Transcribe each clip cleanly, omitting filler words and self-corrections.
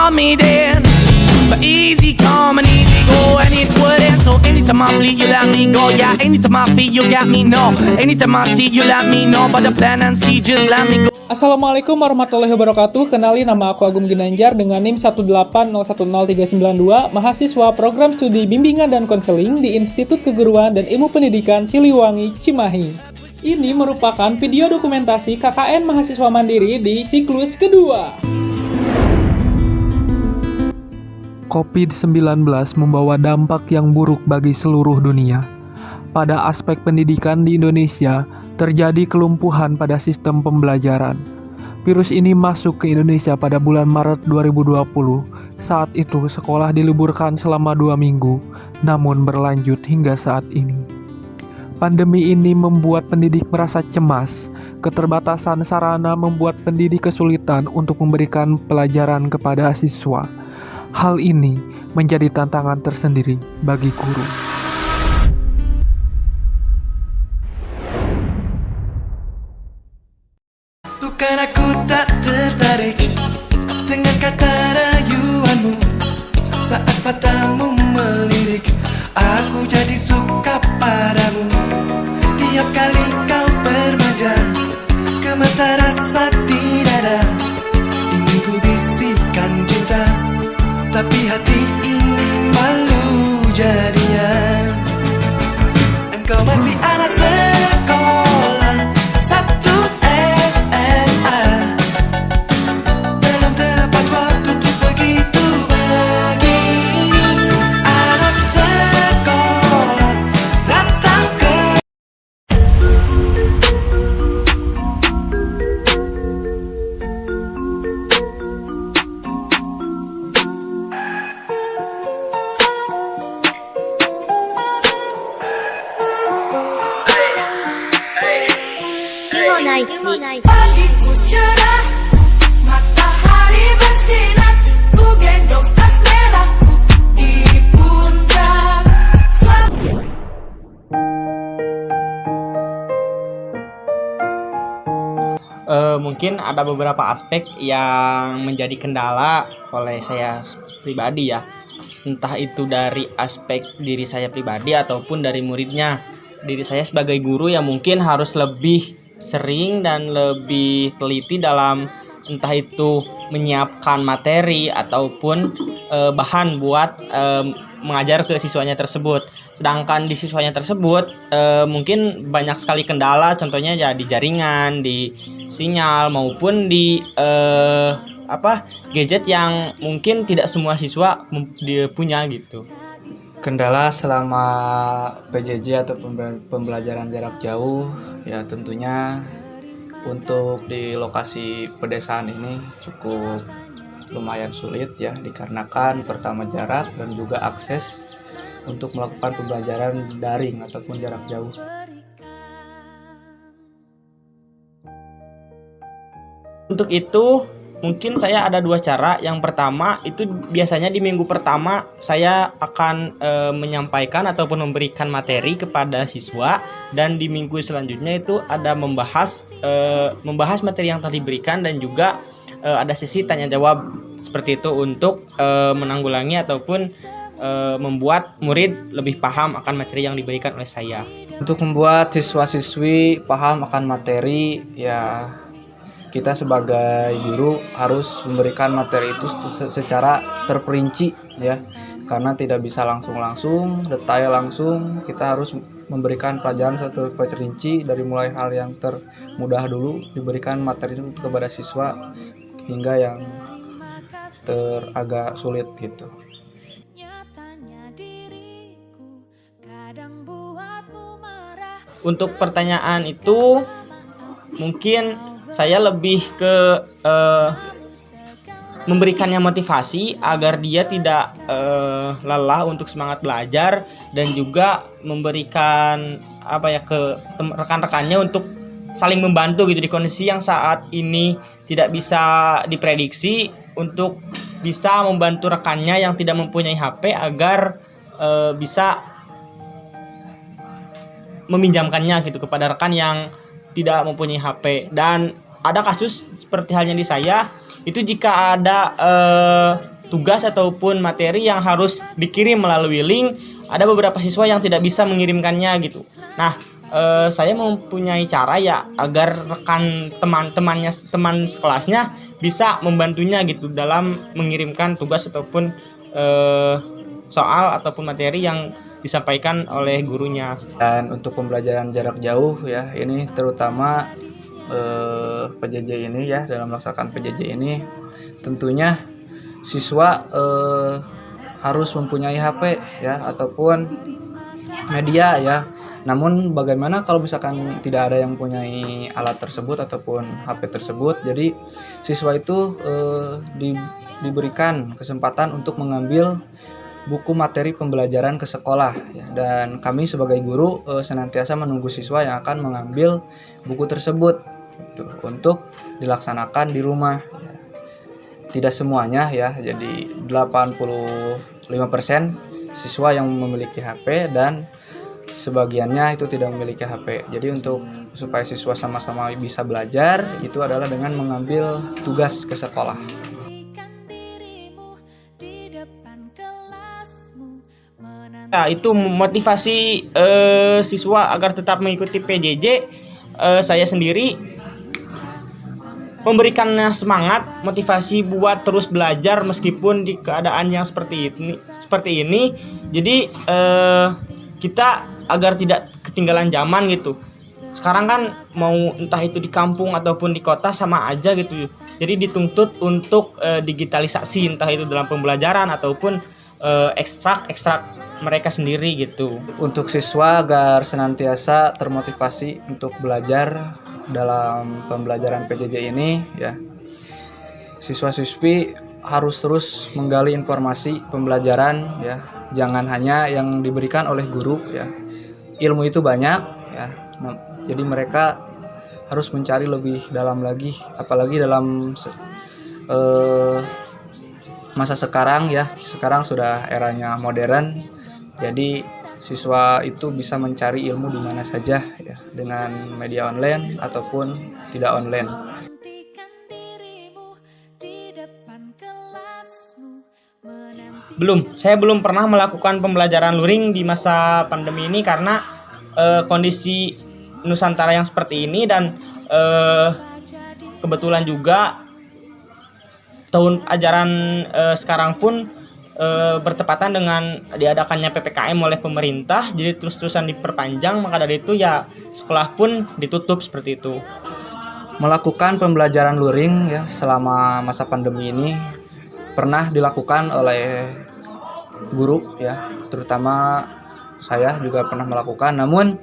want me then. But easy come and easy go, and it wouldn't. So anytime I bleed, you let me go. Yeah, anytime I feel, you got me, no. Anytime I see, you let me know. But the plan and see, just let me go. Assalamualaikum warahmatullahi wabarakatuh. Kenalin, nama aku Agung Ginanjar dengan NIM 180100392, mahasiswa program studi bimbingan dan konseling di Institut Keguruan dan Ilmu Pendidikan Siliwangi, Cimahi. Ini merupakan video dokumentasi KKN Mahasiswa Mandiri di siklus kedua. COVID-19 membawa dampak yang buruk bagi seluruh dunia. Pada aspek pendidikan di Indonesia, terjadi kelumpuhan pada sistem pembelajaran. Virus ini masuk ke Indonesia pada bulan Maret 2020. Saat itu sekolah diliburkan selama 2 minggu, namun berlanjut hingga saat ini. Pandemi ini membuat pendidik merasa cemas. Keterbatasan sarana membuat pendidik kesulitan untuk memberikan pelajaran kepada siswa. Hal ini menjadi tantangan tersendiri bagi guru. Bukan aku tak tertarik dengan kata rayuanmu. Saat matamu melirik, aku jadi suka padamu. Tiap kali kau bermanja, gemetar rasa di dada. Ingin ku bisikan cinta, tapi hati ini malu jadinya. Engkau masih anak sekolah satu SMA. Belum tepat waktu untuk begitu begini. Anak sekolah datang ke Pagiku cerah, matahari bersinar, ku gendong tas merahku di pundak. Mungkin ada beberapa aspek yang menjadi kendala oleh saya pribadi ya. Entah itu dari aspek diri saya pribadi ataupun dari muridnya. Diri saya sebagai guru yang mungkin harus lebih sering dan lebih teliti dalam entah itu menyiapkan materi ataupun bahan buat mengajar ke siswanya tersebut. Sedangkan di siswanya tersebut mungkin banyak sekali kendala, contohnya ya di jaringan, di sinyal maupun di gadget yang mungkin tidak semua siswa punya gitu. Kendala selama PJJ atau pembelajaran jarak jauh ya tentunya untuk di lokasi pedesaan ini cukup lumayan sulit ya, dikarenakan pertama jarak dan juga akses untuk melakukan pembelajaran daring ataupun jarak jauh. Untuk itu mungkin saya ada 2 cara. Yang pertama itu biasanya di minggu pertama saya akan menyampaikan ataupun memberikan materi kepada siswa, dan di minggu selanjutnya itu ada membahas materi yang tadi diberikan, dan juga ada sesi tanya jawab seperti itu untuk menanggulangi ataupun membuat murid lebih paham akan materi yang diberikan oleh saya. Untuk membuat siswa-siswi paham akan materi ya, kita sebagai guru harus memberikan materi itu secara terperinci ya, karena tidak bisa langsung detail langsung. Kita harus memberikan pelajaran secara terperinci dari mulai hal yang termudah dulu, diberikan materi itu kepada siswa hingga yang agak sulit gitu. Untuk pertanyaan itu mungkin saya lebih ke memberikannya motivasi agar dia tidak lelah untuk semangat belajar, dan juga memberikan ke rekan-rekannya untuk saling membantu gitu di kondisi yang saat ini tidak bisa diprediksi, untuk bisa membantu rekannya yang tidak mempunyai HP agar bisa meminjamkannya gitu kepada rekan yang tidak mempunyai HP. Dan ada kasus seperti halnya di saya, itu jika ada tugas ataupun materi yang harus dikirim melalui link, ada beberapa siswa yang tidak bisa mengirimkannya gitu. Nah, saya mempunyai cara ya agar rekan teman sekelasnya bisa membantunya gitu dalam mengirimkan tugas ataupun soal ataupun materi yang disampaikan oleh gurunya. Dan untuk pembelajaran jarak jauh ya, ini terutama PJJ ini ya, dalam melaksanakan PJJ ini tentunya siswa harus mempunyai HP ya ataupun media ya. Namun bagaimana kalau misalkan tidak ada yang mempunyai alat tersebut ataupun HP tersebut, jadi siswa itu diberikan kesempatan untuk mengambil buku materi pembelajaran ke sekolah ya. Dan kami sebagai guru senantiasa menunggu siswa yang akan mengambil buku tersebut gitu, untuk dilaksanakan di rumah ya. Tidak semuanya ya, jadi 85% siswa yang memiliki HP dan sebagiannya itu tidak memiliki HP. Jadi untuk supaya siswa sama-sama bisa belajar itu adalah dengan mengambil tugas ke sekolah. Nah, itu motivasi siswa agar tetap mengikuti PJJ. Saya sendiri memberikannya semangat, motivasi buat terus belajar meskipun di keadaan yang seperti ini. Jadi kita agar tidak ketinggalan zaman gitu. Sekarang kan mau entah itu di kampung ataupun di kota sama aja gitu. Jadi dituntut untuk digitalisasi, entah itu dalam pembelajaran ataupun ekstrak mereka sendiri gitu. Untuk siswa agar senantiasa termotivasi untuk belajar dalam pembelajaran PJJ ini ya, siswa-siswi harus terus menggali informasi pembelajaran ya, jangan hanya yang diberikan oleh guru ya. Ilmu itu banyak ya, jadi mereka harus mencari lebih dalam lagi, apalagi dalam masa sekarang ya. Sekarang sudah eranya modern. Jadi siswa itu bisa mencari ilmu di mana saja ya, dengan media online ataupun tidak online. Saya belum pernah melakukan pembelajaran luring di masa pandemi ini karena kondisi Nusantara yang seperti ini, dan kebetulan juga tahun ajaran sekarang pun bertepatan dengan diadakannya PPKM oleh pemerintah, jadi terus-terusan diperpanjang, maka dari itu ya sekolah pun ditutup seperti itu. Melakukan pembelajaran luring ya selama masa pandemi ini pernah dilakukan oleh guru ya, terutama saya juga pernah melakukan. Namun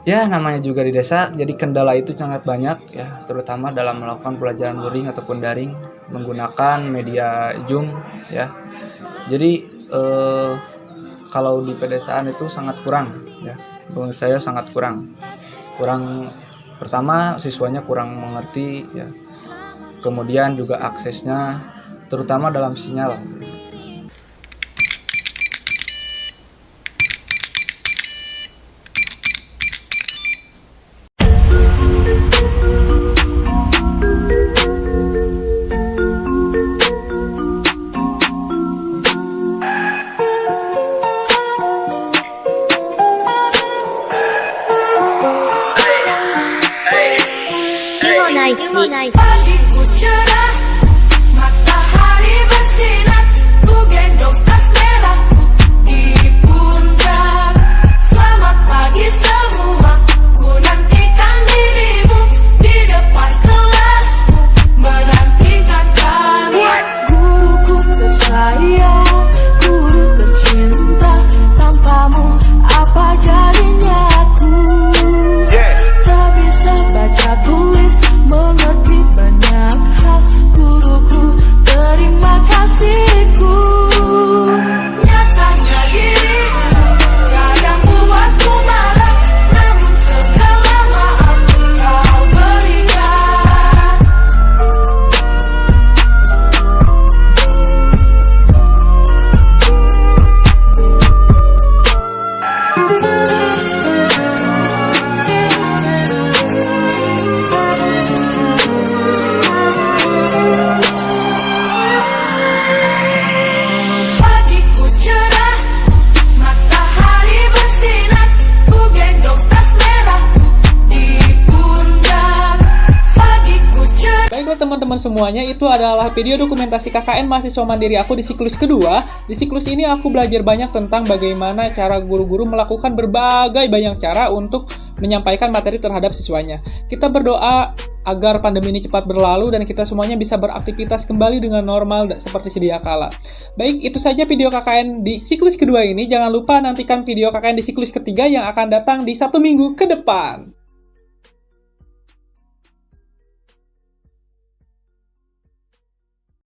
ya namanya juga di desa, jadi kendala itu sangat banyak ya, terutama dalam melakukan pelajaran luring ataupun daring menggunakan media Zoom ya. Jadi kalau di pedesaan itu sangat kurang ya, menurut saya sangat kurang. Pertama siswanya kurang mengerti ya, kemudian juga aksesnya terutama dalam sinyal. Pagiku cerah, matahari bersinar, ku gendong tas merahku di pundak. Selamat pagi semua, ku nantikan dirimu di depan kelasku, menantikan kamu. Guruku tersayang, guru tercinta, tanpamu apa jadinya aku? Tak bisa baca tulis, mengerti teman-teman semuanya, itu adalah video dokumentasi KKN mahasiswa mandiri aku di siklus kedua. Di siklus ini aku belajar banyak tentang bagaimana cara guru-guru melakukan berbagai banyak cara untuk menyampaikan materi terhadap siswanya. Kita berdoa agar pandemi ini cepat berlalu dan kita semuanya bisa beraktivitas kembali dengan normal seperti sedia kala. Baik, itu saja video KKN di siklus kedua ini. Jangan lupa nantikan video KKN di siklus ketiga yang akan datang di 1 minggu ke depan.